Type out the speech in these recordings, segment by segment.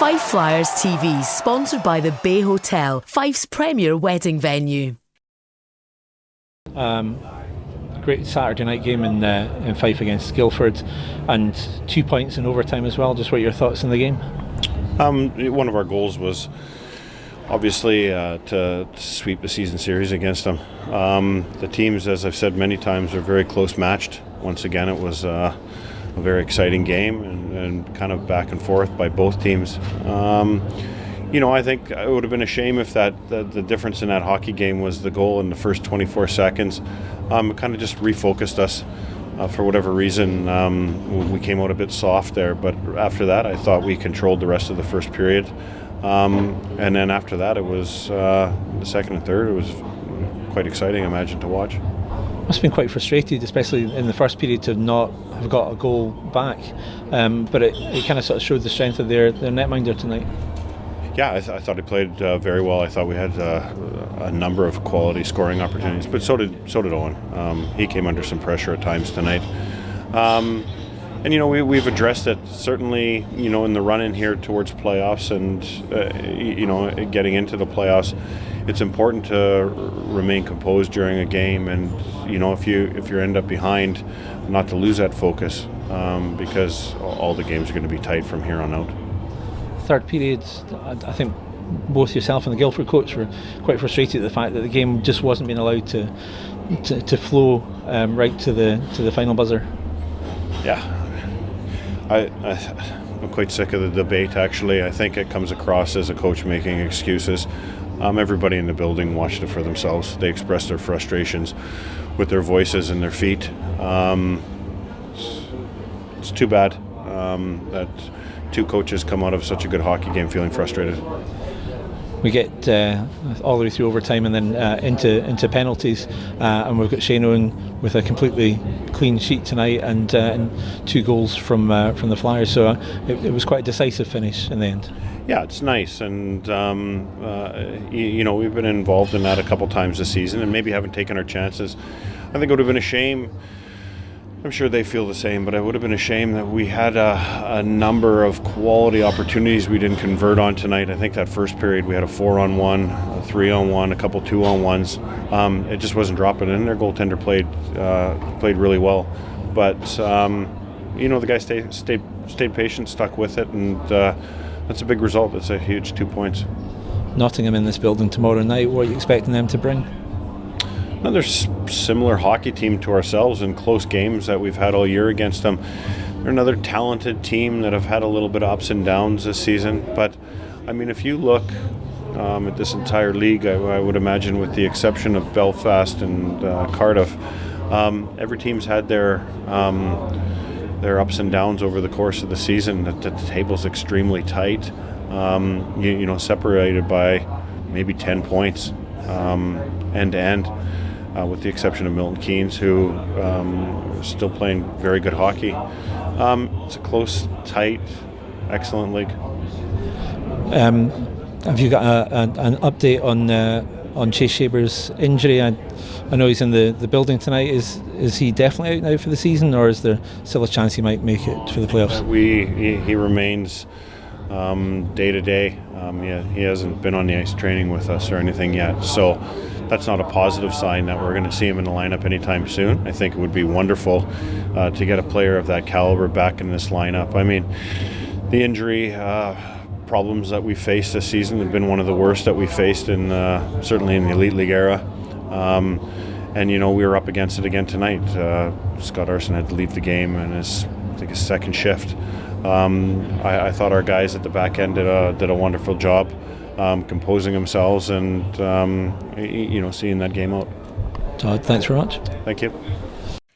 Fife Flyers TV, sponsored by the Bay Hotel, Fife's premier wedding venue. Great Saturday night game in Fife against Guildford, and 2 points in overtime as well. Just what are your thoughts on the game? One of our goals was obviously to sweep the season series against them. The teams, as I've said many times, are very close matched. Once again, it was a very exciting game and kind of back and forth by both teams. I think it would have been a shame if the difference in that hockey game was the goal in the first 24 seconds. It kind of just refocused us. For whatever reason, we came out a bit soft there. But after that, I thought we controlled the rest of the first period. And then after that, it was the second and third. It was quite exciting, I imagine, to watch. Must have been quite frustrated, especially in the first period, to not have got a goal back. But it kind of sort of showed the strength of their netminder tonight. Yeah, I thought he played very well. I thought we had a number of quality scoring opportunities, but so did Owen. He came under some pressure at times tonight. We've addressed it, certainly, in the run-in here towards playoffs and, getting into the playoffs. It's important to remain composed during a game and, if you end up behind, not to lose that focus because all the games are going to be tight from here on out. Third period, I think both yourself and the Guildford coach were quite frustrated at the fact that the game just wasn't being allowed to flow right to the final buzzer. Yeah, I'm quite sick of the debate, actually. I think it comes across as a coach making excuses. Everybody in the building watched it for themselves. They expressed their frustrations with their voices and their feet. It's too bad that two coaches come out of such a good hockey game feeling frustrated. We get all the way through overtime and then into penalties, and we've got Shane Owen with a completely clean sheet tonight and 2 goals from the Flyers. So it was quite a decisive finish in the end. Yeah, it's nice, and we've been involved in that a couple times this season, and maybe haven't taken our chances. I think it would have been a shame. I'm sure they feel the same, but it would have been a shame that we had a number of quality opportunities we didn't convert on tonight. I think that first period we had a 4-on-1, a 3-on-1, a couple 2-on-1s. It just wasn't dropping in. Their goaltender played really well, but the guys stayed patient, stuck with it, and that's a big result. That's a huge 2 points. Nottingham in this building tomorrow night. What are you expecting them to bring? Another similar hockey team to ourselves in close games that we've had all year against them. They're another talented team that have had a little bit of ups and downs this season. But, if you look at this entire league, I would imagine with the exception of Belfast and Cardiff, every team's had their ups and downs over the course of the season. The table's extremely tight, separated by maybe 10 points end to end. With the exception of Milton Keynes, who is still playing very good hockey. It's a close, tight, excellent league. Have you got an update on Chase Shaber's injury? I know he's in the building tonight. Is he definitely out now for the season, or is there still a chance he might make it for the playoffs? He remains day to day. He hasn't been on the ice training with us or anything yet, so that's not a positive sign that we're going to see him in the lineup anytime soon. I think it would be wonderful to get a player of that caliber back in this lineup. The injury problems that we faced this season have been one of the worst that we faced in certainly in the Elite League era. We were up against it again tonight. Scott Arson had to leave the game in his second shift. I thought our guys at the back end did a wonderful job. Composing themselves and seeing that game out. Todd, thanks very much. Thank you.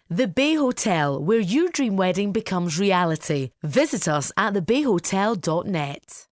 The Bay Hotel, where your dream wedding becomes reality. Visit us at thebayhotel.net.